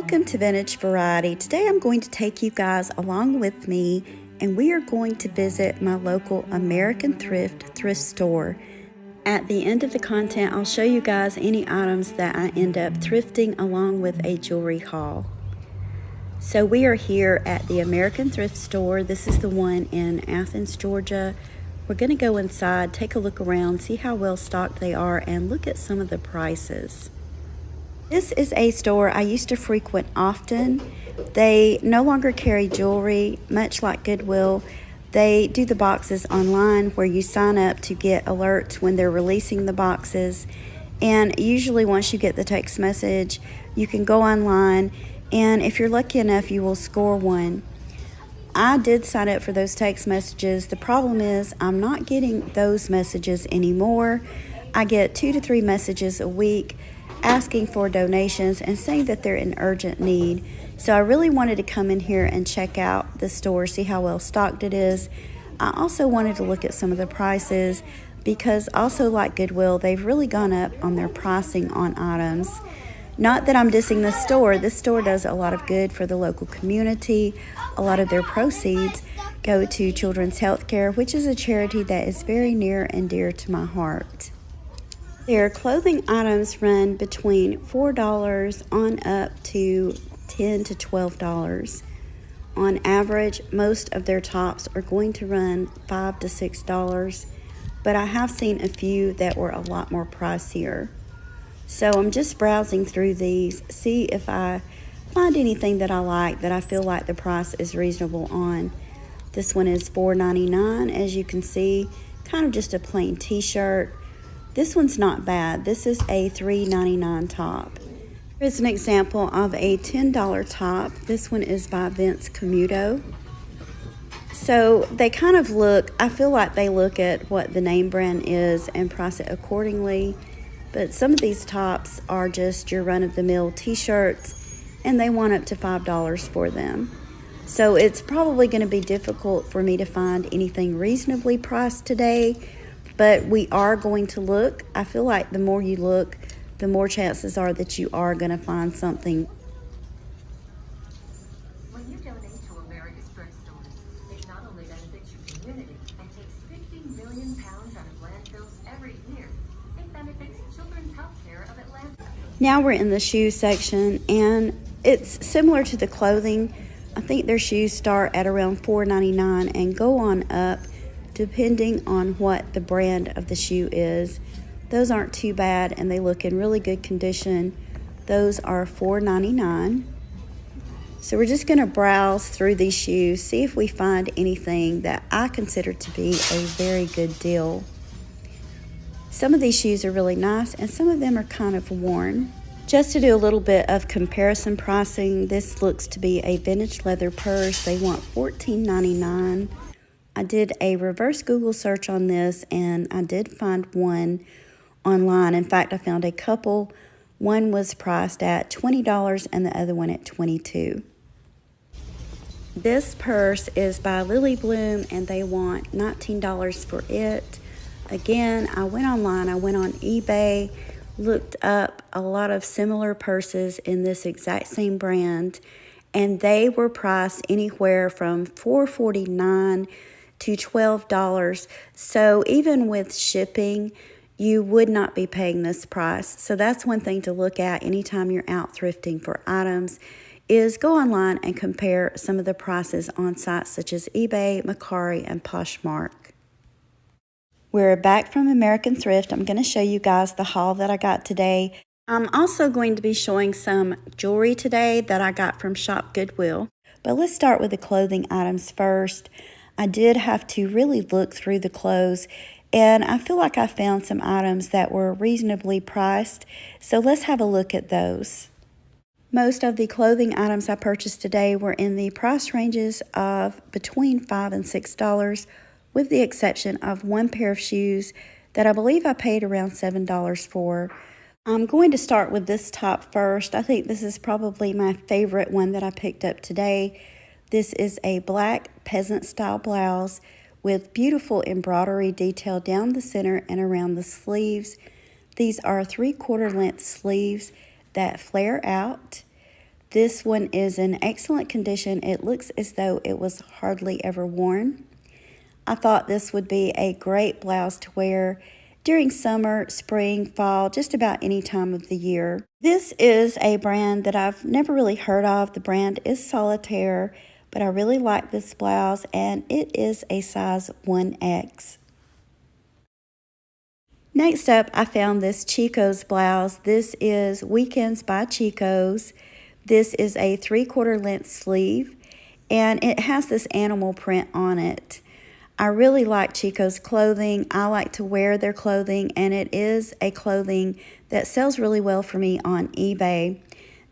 Welcome to Vintage Variety. Today I'm going to take you guys along with me and we are going to visit my local American thrift store. At the end of the content, I'll show you guys any items that I end up thrifting along with a jewelry haul. So we are here at the American thrift store. This is the one in Athens, Georgia. We're going to go inside, take a look around, see how well stocked they are, and look at some of the prices. This is a store I used to frequent often. They no longer carry jewelry, much like Goodwill. They do the boxes online where you sign up to get alerts when they're releasing the boxes. And usually once you get the text message, you can go online, and if you're lucky enough, you will score one. I did sign up for those text messages. The problem is I'm not getting those messages anymore. I get 2 to 3 messages a week asking for donations and saying that they're in urgent need. So I really wanted to come in here and check out the store, see how well stocked it is. I also wanted to look at some of the prices because also like Goodwill, they've really gone up on their pricing on items. Not that I'm dissing this store does a lot of good for the local community. A lot of their proceeds go to Children's Health Care, which is a charity that is very near and dear to my heart. Their clothing items run between $4 on up to $10 to $12. On average, most of their tops are going to run $5 to $6, but I have seen a few that were a lot more pricier. So I'm just browsing through these, see if I find anything that I like that I feel like the price is reasonable on. This one is $4.99, as you can see, kind of just a plain t-shirt. This one's not bad. This is a $3.99 top. Here's an example of a $10 top. This one is by Vince Camuto. So they kind of look, I feel like they look at what the name brand is and price it accordingly. But some of these tops are just your run-of-the-mill t-shirts, and they want up to $5 for them. So it's probably going to be difficult for me to find anything reasonably priced today. But we are going to look. I feel like the more you look, the more chances are that you are going to find something. When you donate to America's thrift stores, it not only benefits your community and takes 50 million pounds out of landfills every year, it benefits Children's Health Care of Atlanta. Now we're in the shoe section, and it's similar to the clothing. I think their shoes start at around $4.99 and go on up depending on what the brand of the shoe is. Those aren't too bad and they look in really good condition. Those are $4.99. So we're just going to browse through these shoes, see if we find anything that I consider to be a very good deal. Some of these shoes are really nice and some of them are kind of worn. Just to do a little bit of comparison pricing, this looks to be a vintage leather purse. They want $14.99. I did a reverse Google search on this and I did find one online. In fact, I found a couple. One was priced at $20 and the other one at $22. This purse is by Lily Bloom and they want $19 for it. Again, I went online, I went on eBay, looked up a lot of similar purses in this exact same brand, and they were priced anywhere from $4.49 to $12. So even with shipping, you would not be paying this price. So that's one thing to look at anytime you're out thrifting for items, is go online and compare some of the prices on sites such as eBay, Mercari, and Poshmark. We're back from American Thrift. I'm going to show you guys the haul that I got today. I'm also going to be showing some jewelry today that I got from Shop Goodwill. But let's start with the clothing items first. I did have to really look through the clothes, and I feel like I found some items that were reasonably priced, so let's have a look at those. Most of the clothing items I purchased today were in the price ranges of between $5 and $6, with the exception of one pair of shoes that I believe I paid around $7 for. I'm going to start with this top first. I think this is probably my favorite one that I picked up today. This is a black peasant style blouse with beautiful embroidery detail down the center and around the sleeves. These are 3/4 length sleeves that flare out. This one is in excellent condition. It looks as though it was hardly ever worn. I thought this would be a great blouse to wear during summer, spring, fall, just about any time of the year. This is a brand that I've never really heard of. The brand is Solitaire, but I really like this blouse, and it is a size 1X. Next up, I found this Chico's blouse. This is Weekends by Chico's. This is a 3/4 length sleeve, and it has this animal print on it. I really like Chico's clothing. I like to wear their clothing, and it is a clothing that sells really well for me on eBay.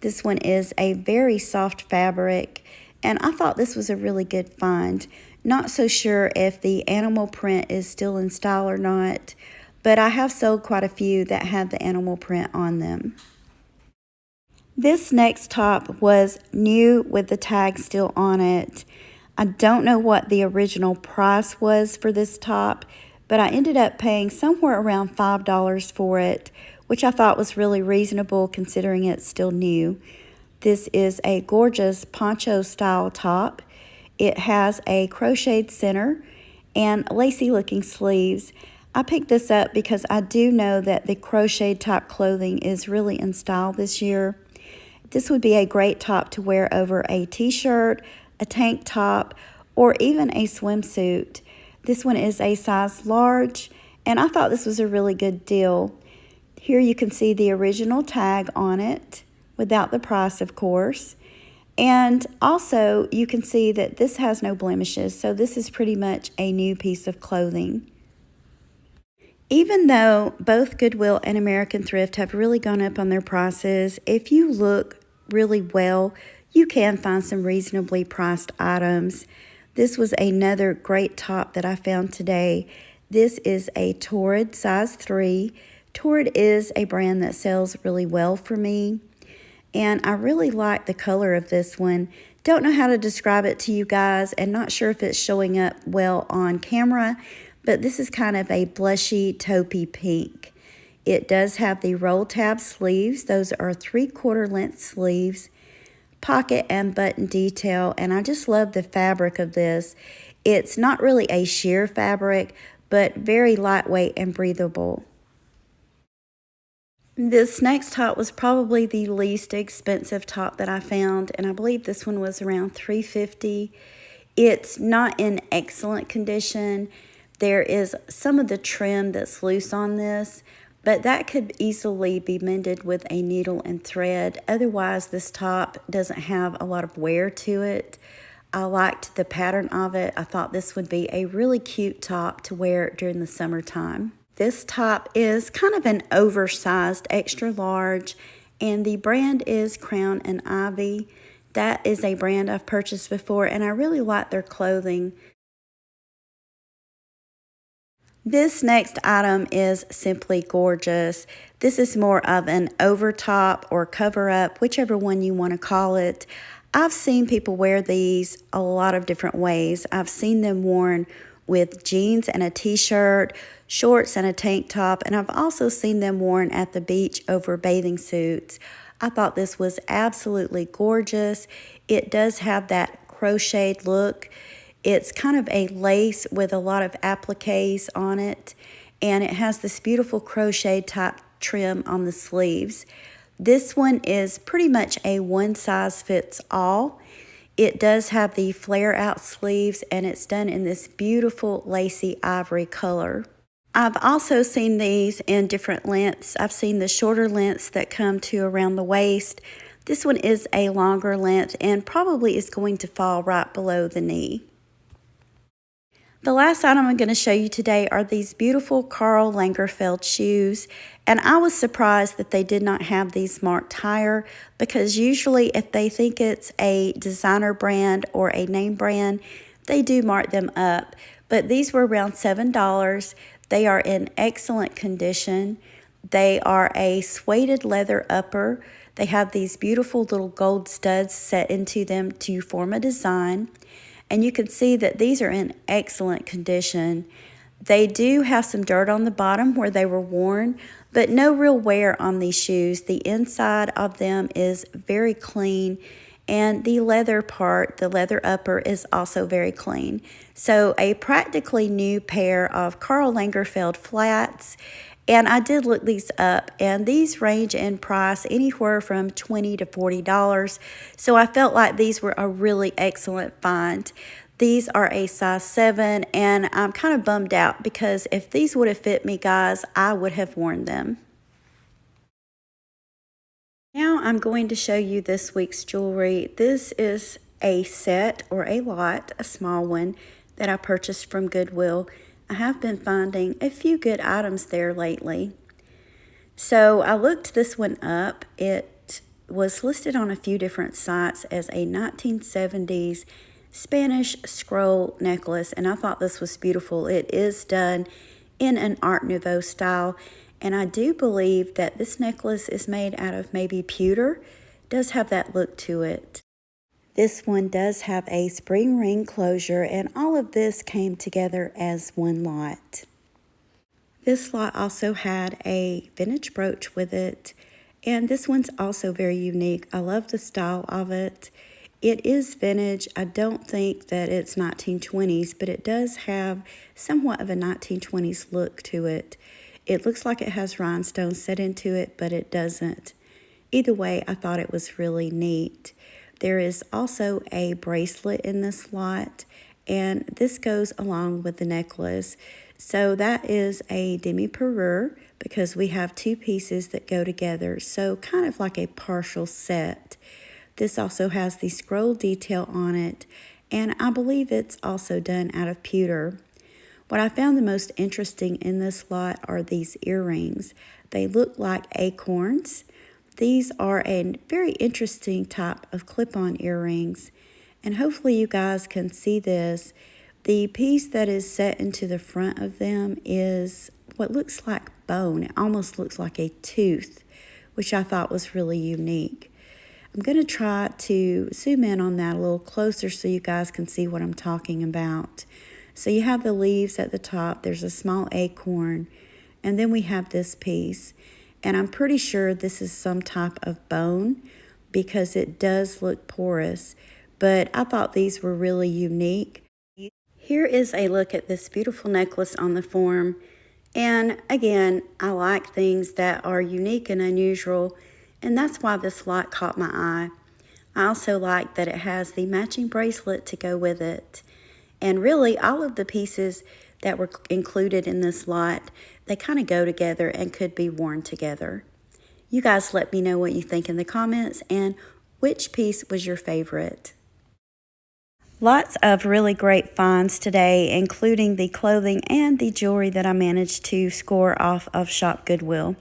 This one is a very soft fabric, and I thought this was a really good find. Not so sure if the animal print is still in style or not, but I have sold quite a few that have the animal print on them. This next top was new with the tag still on it. I don't know what the original price was for this top, but I ended up paying somewhere around $5 for it, which I thought was really reasonable considering it's still new. This is a gorgeous poncho style top. It has a crocheted center and lacy looking sleeves. I picked this up because I do know that the crochet type clothing is really in style this year. This would be a great top to wear over a t-shirt, a tank top, or even a swimsuit. This one is a size large, and I thought this was a really good deal. Here you can see the original tag on it, without the price, of course. And also, you can see that this has no blemishes, so this is pretty much a new piece of clothing. Even though both Goodwill and American Thrift have really gone up on their prices, if you look really well, you can find some reasonably priced items. This was another great top that I found today. This is a Torrid size 3. Torrid is a brand that sells really well for me, and I really like the color of this one. Don't know how to describe it to you guys, and not sure if it's showing up well on camera, but this is kind of a blushy taupey pink. It does have the roll tab sleeves. Those are 3/4 length sleeves, pocket and button detail, and I just love the fabric of this. It's not really a sheer fabric, but very lightweight and breathable. This next top was probably the least expensive top that I found, and I believe this one was around $3.50. It's not in excellent condition. There is some of the trim that's loose on this, but that could easily be mended with a needle and thread. Otherwise, this top doesn't have a lot of wear to it. I liked the pattern of it. I thought this would be a really cute top to wear during the summertime. This top is kind of an oversized extra large, and the brand is Crown and Ivy. That is a brand I've purchased before, and I really like their clothing. This next item is simply gorgeous. This is more of an overtop or cover up, whichever one you want to call it. I've seen people wear these a lot of different ways. I've seen them worn with jeans and a t-shirt, shorts and a tank top, and I've also seen them worn at the beach over bathing suits. I thought this was absolutely gorgeous. It does have that crocheted look. It's kind of a lace with a lot of appliques on it, and it has this beautiful crochet type trim on the sleeves. This one is pretty much a one size fits all. It does have the flare out sleeves, and it's done in this beautiful lacy ivory color. I've also seen these in different lengths. I've seen the shorter lengths that come to around the waist. This one is a longer length and probably is going to fall right below the knee. The last item I'm going to show you today are these beautiful Karl Lagerfeld shoes, and I was surprised that they did not have these marked higher, because usually if they think it's a designer brand or a name brand, they do mark them up, but these were around $7. They are in excellent condition. They are a suede leather upper. They have these beautiful little gold studs set into them to form a design. And you can see that these are in excellent condition. They do have some dirt on the bottom where they were worn, but no real wear on these shoes. The inside of them is very clean, and the leather part, the leather upper, is also very clean. So a practically new pair of Karl Lagerfeld flats. And I did look these up, and these range in price anywhere from $20 to $40. So I felt like these were a really excellent find. These are a size 7, and I'm kind of bummed out because if these would have fit me, guys, I would have worn them. Now I'm going to show you this week's jewelry. This is a set or a lot, a small one, that I purchased from Goodwill. I have been finding a few good items there lately. So I looked this one up. It was listed on a few different sites as a 1970s Spanish scroll necklace, and I thought this was beautiful. It is done in an Art Nouveau style, and I do believe that this necklace is made out of maybe pewter. It does have that look to it. This one does have a spring ring closure, and all of this came together as one lot. This lot also had a vintage brooch with it, and this one's also very unique. I love the style of it. It is vintage. I don't think that it's 1920s, but it does have somewhat of a 1920s look to it. It looks like it has rhinestones set into it, but it doesn't. Either way, I thought it was really neat. There is also a bracelet in this lot, and this goes along with the necklace. So that is a demi-parure because we have two pieces that go together, so kind of like a partial set. This also has the scroll detail on it, and I believe it's also done out of pewter. What I found the most interesting in this lot are these earrings. They look like acorns. These are a very interesting type of clip-on earrings, and hopefully you guys can see this. The piece that is set into the front of them is what looks like bone. It almost looks like a tooth, which I thought was really unique. I'm going to try to zoom in on that a little closer so you guys can see what I'm talking about. So you have the leaves at the top, there's a small acorn, and then we have this piece. And I'm pretty sure this is some type of bone because it does look porous, but I thought these were really unique. Here is a look at this beautiful necklace on the form. And again, I like things that are unique and unusual, and that's why this lot caught my eye. I also like that it has the matching bracelet to go with it. And really, all of the pieces that were included in this lot, they kind of go together and could be worn together. You guys let me know what you think in the comments and which piece was your favorite. Lots of really great finds today, including the clothing and the jewelry that I managed to score off of Shop Goodwill.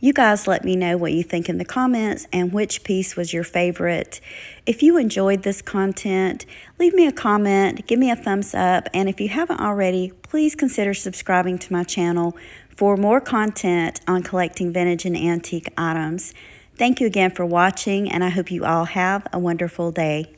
You guys let me know what you think in the comments and which piece was your favorite. If you enjoyed this content, leave me a comment, give me a thumbs up, and if you haven't already, please consider subscribing to my channel for more content on collecting vintage and antique items. Thank you again for watching, and I hope you all have a wonderful day.